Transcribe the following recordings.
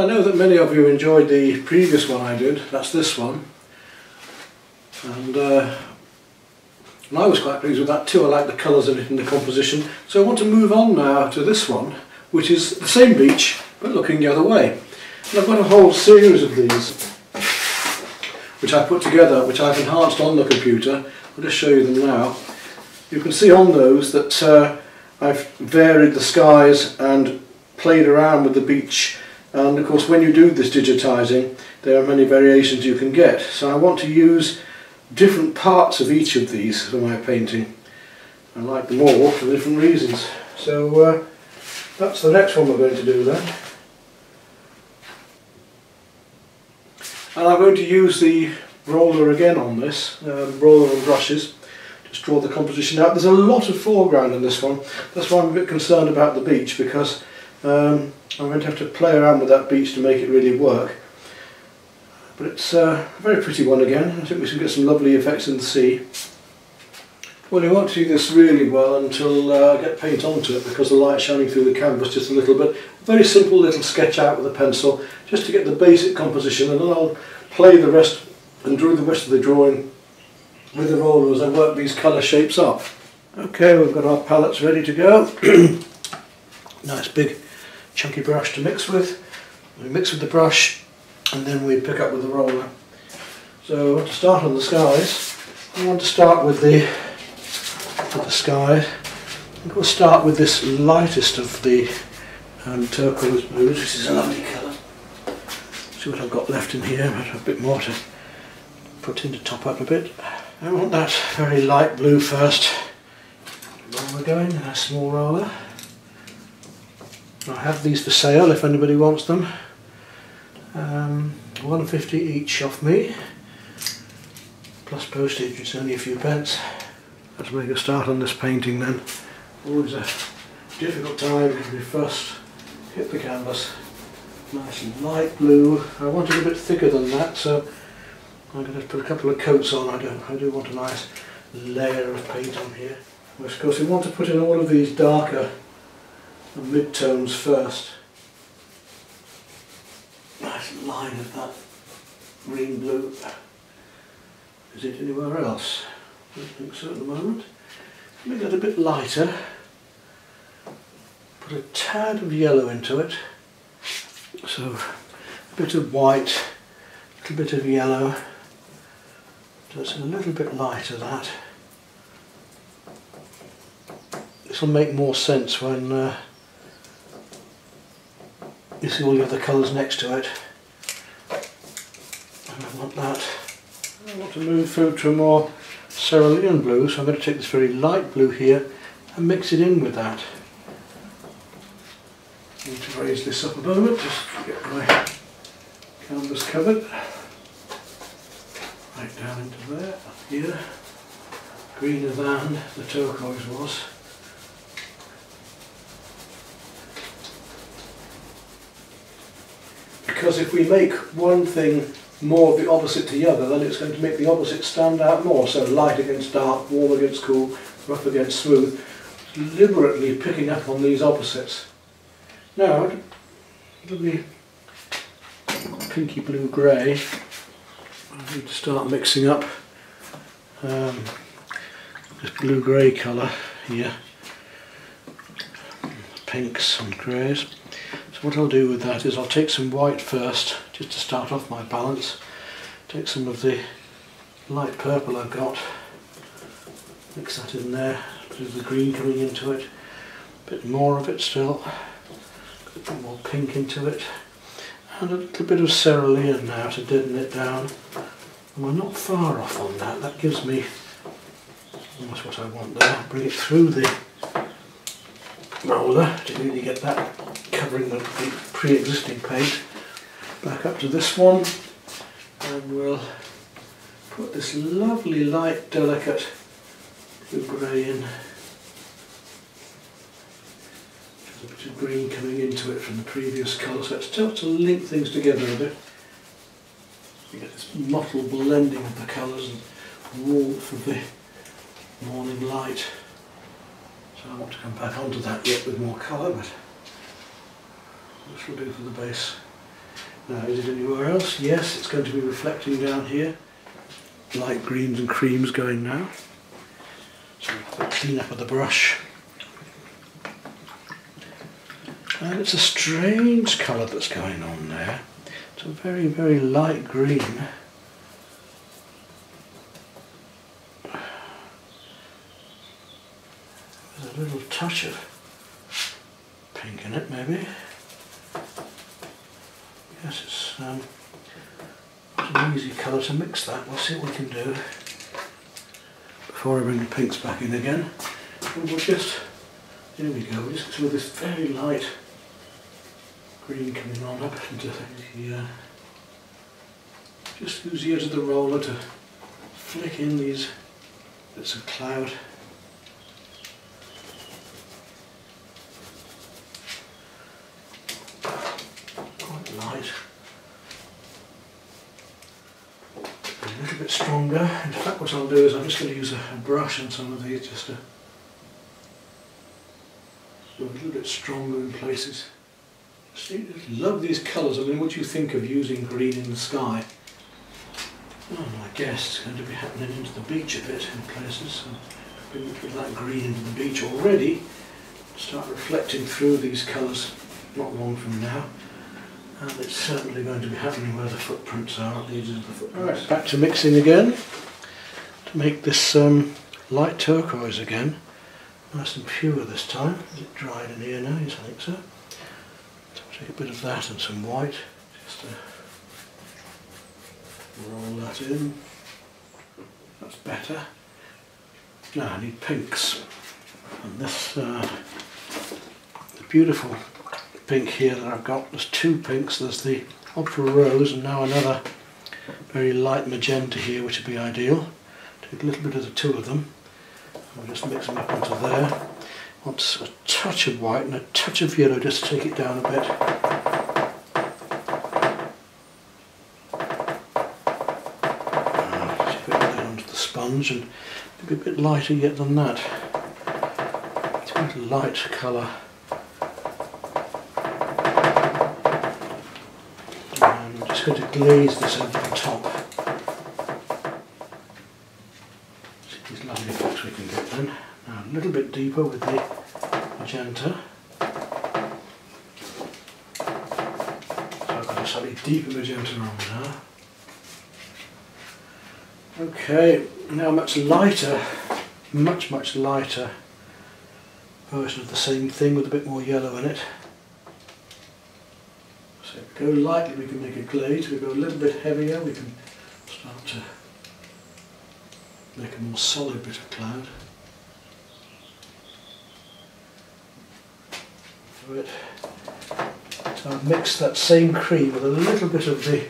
I know that many of you enjoyed the previous one I did, that's this one, and I was quite pleased with that too. I like the colours in it and the composition. So I want to move on now to this one, which is the same beach but looking the other way. And I've got a whole series of these which I put together, which I've enhanced on the computer. I'll just show you them now. You can see on those that I've varied the skies and played around with the beach, and of course when you do this digitising there are many variations you can get. So I want to use different parts of each of these for my painting. I like them all for different reasons. So that's the next one we're going to do then. And I'm going to use the roller again on this, roller and brushes. Just draw the composition out. There's a lot of foreground in this one. That's why I'm a bit concerned about the beach, because I'm going to have to play around with that beach to make it really work. But it's a very pretty one again. I think we should get some lovely effects in the sea. Well, you won't see this really well until I get paint onto it, because the light's shining through the canvas just a little bit. A very simple little sketch out with a pencil, just to get the basic composition, and then I'll play the rest and draw the rest of the drawing with the roller as I work these colour shapes up. Okay, we've got our palettes ready to go. Nice big chunky brush to mix with. We mix with the brush and then we pick up with the roller. So to start on the skies, I want to start with the sky. I think we'll start with this lightest of the turquoise blues, which is a lovely colour. See what I've got left in here, but a bit more to put in to top up a bit. I want that very light blue first. Roller going, a small roller. I have these for sale if anybody wants them. £1.50 each off me, plus postage. It's only a few pence. Let's make a start on this painting then. Always a difficult time when you first hit the canvas. Nice and light blue. I want it a bit thicker than that, so I'm going to put a couple of coats on. I do want a nice layer of paint on here. Of course we want to put in all of these darker mid-tones first. Nice line of that green blue. Is it anywhere else? I don't think so at the moment. Make that a bit lighter. Put a tad of yellow into it. So a bit of white, a little bit of yellow. Just a little bit lighter that. This will make more sense when you see all the other colours next to it. And I want that. I want to move through to a more cerulean blue, so I'm going to take this very light blue here and mix it in with that. I need to raise this up a moment just to get my canvas covered. Right down into there, up here. Greener than the turquoise was. Because if we make one thing more of the opposite to the other, then it's going to make the opposite stand out more. So light against dark, warm against cool, rough against smooth. Deliberately picking up on these opposites. Now, lovely pinky blue grey. I need to start mixing up this blue grey colour here. Pinks and greys. So what I'll do with that is I'll take some white first, just to start off my balance. Take some of the light purple I've got, mix that in there, there's the green coming into it, a bit more of it still, a bit more pink into it, and a little bit of cerulean now to deaden it down. And we're not far off on that, that gives me almost what I want there. Bring it through the roller to really get that covering the pre-existing paint. Back up to this one, and we'll put this lovely light delicate blue grey in. There's a bit of green coming into it from the previous colour, so it starts to link things together a bit. You get this mottled blending of the colours and warmth of the morning light. So I want to come back onto that yet with more colour, but this will do for the base Now, is it anywhere else? Yes, it's going to be reflecting down here. Light greens and creams going now. So clean up with the brush. And it's a strange colour that's going on there. It's a very, very light green. There's a little touch of pink in it, maybe. Yes, it's an easy colour to mix that. We'll see what we can do before I bring the pinks back in again. And we'll just, there we go, just with this very light green coming on up into here. Just use the edge of the roller to flick in these bits of cloud. Quite light. A little bit stronger. In fact, what I'll do is I'm just going to use a brush on some of these just to do a little bit stronger in places. I love these colours. I mean, what do you think of using green in the sky? Oh, I guess it's going to be happening into the beach a bit in places. So bring a bit of that green into the beach already. Start reflecting through these colours not long from now. And it's certainly going to be happening where the footprints are, at the edges of the footprints. Right, back to mixing again to make this light turquoise again. Nice and pure this time. Is it dried in here now? Yes, I think so. So I'll take a bit of that and some white just to roll that in. That's better. Now I need pinks. And this, the beautiful pink here that I've got, there's two pinks. There's the Opera Rose and now another very light magenta here, which would be ideal. Take a little bit of the two of them. I'll just mix them up into there. Want a touch of white and a touch of yellow just to take it down a bit. Just put it down onto the sponge and be a bit lighter yet than that. It's quite a light colour. And I'm just going to glaze this over the top. These lovely effects we can get then. Now a little bit deeper with the magenta. So I've got a slightly deeper magenta on now. Okay, now a much lighter, much lighter version of the same thing with a bit more yellow in it. So if we go lightly we can make a glaze, if we go a little bit heavier we can start to make a more solid bit of cloud. So I've mixed that same cream with a little bit of the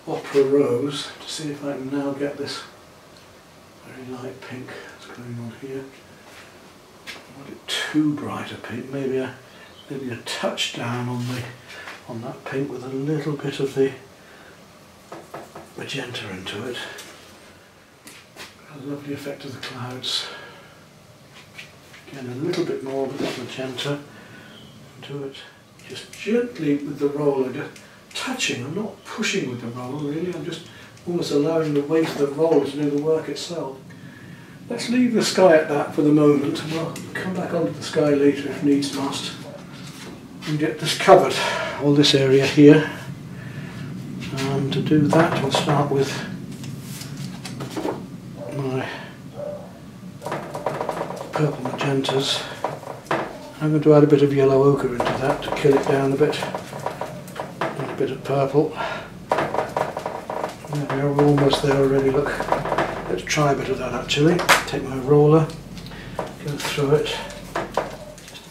Opera Rose to see if I can now get this very light pink that's going on here. I want it too bright a pink, maybe a touch down on that pink with a little bit of the magenta into it. A lovely effect of the clouds. Again, a little bit more of that magenta into it. Just gently with the roller, just touching. I'm not pushing with the roller really, I'm just almost allowing the weight of the roller to do the work itself. Let's leave the sky at that for the moment and we'll come back onto the sky later if needs must. And get this covered, all this area here. And to do that we'll start with my purple magentas. I'm going to add a bit of yellow ochre into that to kill it down a bit. And a bit of purple. There we are, we're almost there already, look. Let's try a bit of that actually. Take my roller, go through it, just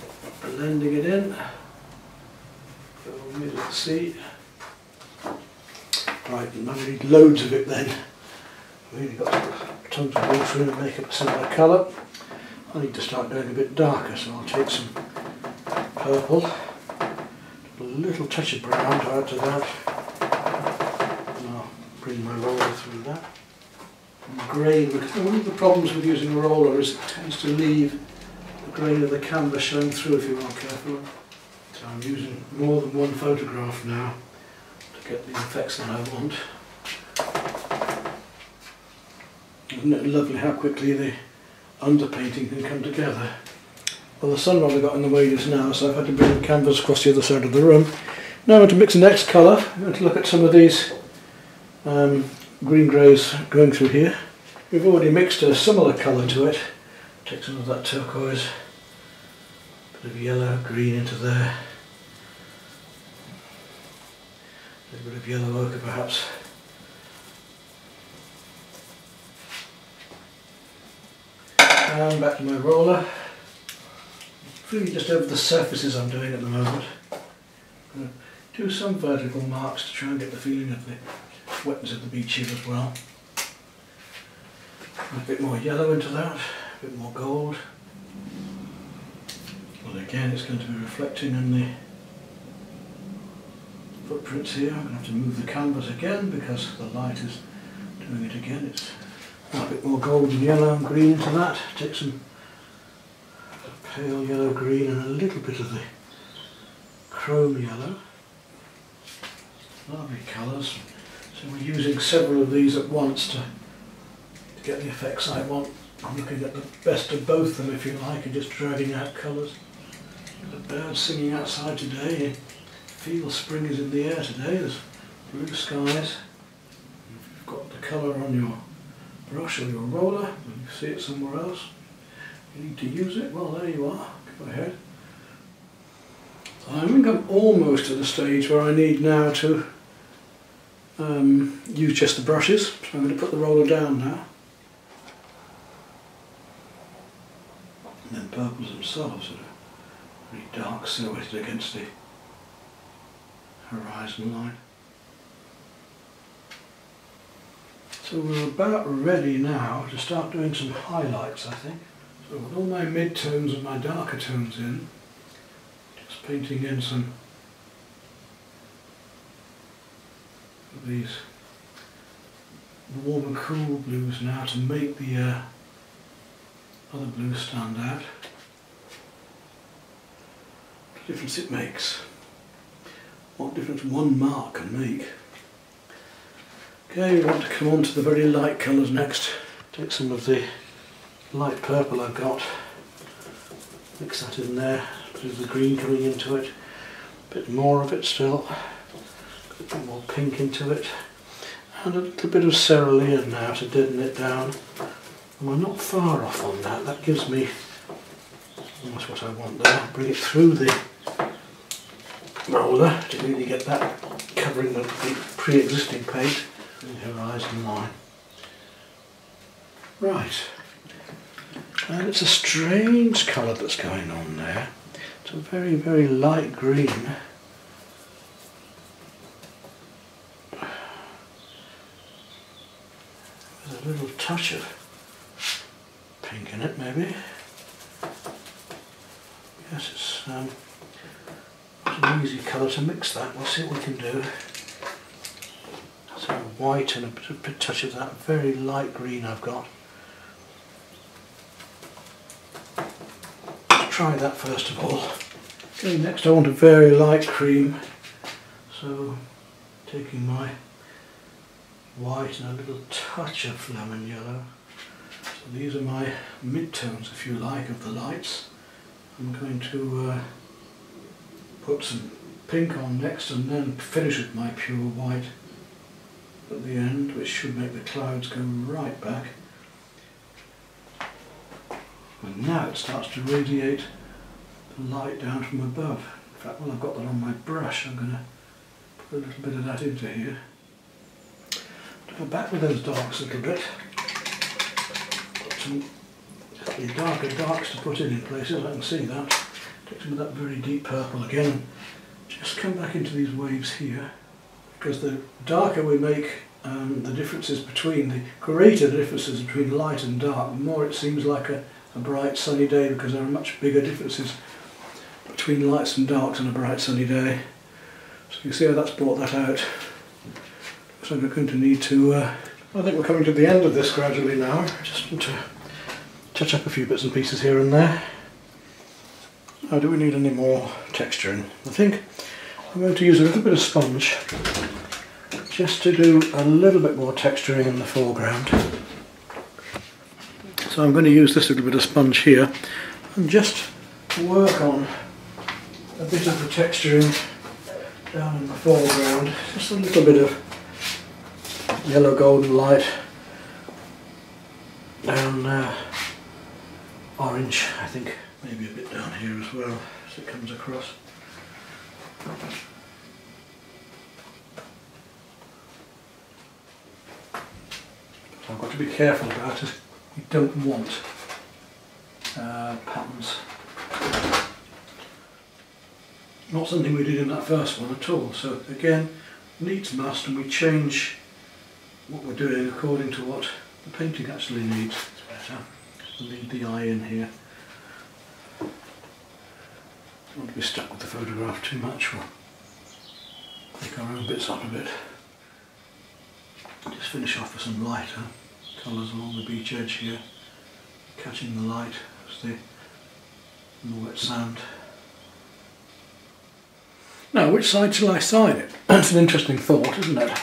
blending it in. Go middle of the sea. Right, I'm going to need loads of it then. Really got tons of water in and make up a similar colour. I need to start going a bit darker, so I'll take some purple, a little touch of brown to add to that, and I'll bring my roller through that. And grain, because one of the problems with using a roller is it tends to leave the grain of the canvas showing through if you aren't careful. So I'm using more than one photograph now get the effects that I want. Isn't it lovely how quickly the underpainting can come together? Well, the sun rather got in the way just now, so I've had to bring the canvas across the other side of the room. Now I'm going to mix the next colour. I'm going to look at some of these green greys going through here. We've already mixed a similar colour to it. Take some of that turquoise, bit of yellow, green into there. A bit of yellow ochre perhaps. And back to my roller. Really just over the surfaces I'm doing at the moment. I'm going to do some vertical marks to try and get the feeling of the wetness of the beach here as well. A bit more yellow into that, a bit more gold. Well, again it's going to be reflecting in the footprints here. I'm going to have to move the canvas again because the light is doing it again. It's a bit more gold and yellow and green into that. Take some pale yellow green and a little bit of the chrome yellow. Lovely colours. So we're using several of these at once to get the effects I want. I'm looking at the best of both of them, if you like, and just dragging out colours. The birds singing outside today. You feel spring is in the air today. There's blue skies. If you've got the colour on your brush or your roller, and you see it somewhere else, you need to use it. Well, there you are. Go ahead. I think I'm almost at the stage where I need now to use just the brushes. So I'm going to put the roller down now. And then purples themselves are really dark silhouetted against the horizon line. So we're about ready now to start doing some highlights, I think. So with all my mid-tones and my darker tones in, just painting in some of these warm and cool blues now to make the other blues stand out. What difference it makes. What difference one mark can make. Okay, we want to come on to the very light colours next. Take some of the light purple I've got, mix that in there, there's the green coming into it, a bit more of it still, a bit more pink into it, and a little bit of cerulean now to deaden it down. And we're not far off on that. That gives me almost what I want there. Bring it through the roller to really get that covering the pre-existing paint and the horizon line. Right. And it's a strange colour that's going on there. It's a very, very light green. There's a little touch of pink in it, maybe. Yes, it's an easy colour to mix that. We'll see what we can do. So white and a bit touch of that very light green I've got. Try that first of all. Okay, next I want a very light cream, so taking my white and a little touch of lemon yellow. So these are my mid-tones, if you like, of the lights. I'm going to put some pink on next and then finish with my pure white at the end, which should make the clouds go right back. And now it starts to radiate the light down from above. In fact, while I've got that on my brush, I'm going to put a little bit of that into here. To go back with those darks a little bit. Got some darker darks to put in places, I can see that. Take some of that very deep purple again. Just come back into these waves here. Because the darker we make the differences between, the greater the differences between light and dark, the more it seems like a bright sunny day, because there are much bigger differences between lights and darks on a bright sunny day. So you see how that's brought that out. So we're going to need to, I think we're coming to the end of this gradually now. Just want to touch up a few bits and pieces here and there. Now, do we need any more texturing? I think I'm going to use a little bit of sponge just to do a little bit more texturing in the foreground. So I'm going to use this little bit of sponge here and just work on a bit of the texturing down in the foreground. Just a little bit of yellow golden light down orange, I think, maybe a bit down here as well as it comes across. So I've got to be careful about it. We don't want patterns. Not something we did in that first one at all. So again, needs must, and we change what we're doing according to what the painting actually needs. It's better to lead the eye in here. Don't want to be stuck with the photograph too much. We'll make our own bits up a bit. Just finish off with some lighter colours along the beach edge here, catching the light as the wet sand. Now, which side shall I sign it? That's an interesting thought, isn't it?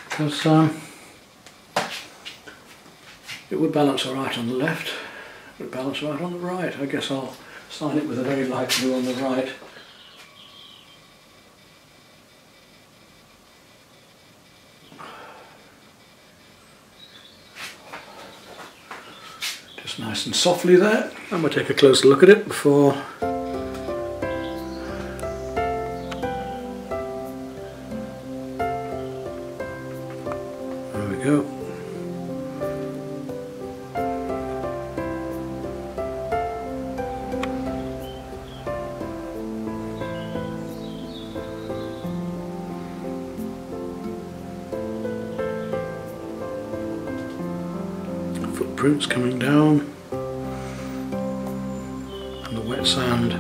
Because it would balance alright on the left, it would balance right on the right. I guess I'll sign it with a very light blue on the right. Just nice and softly there. And we'll take a closer look at it before. There we go. Footprints coming down, and the wet sand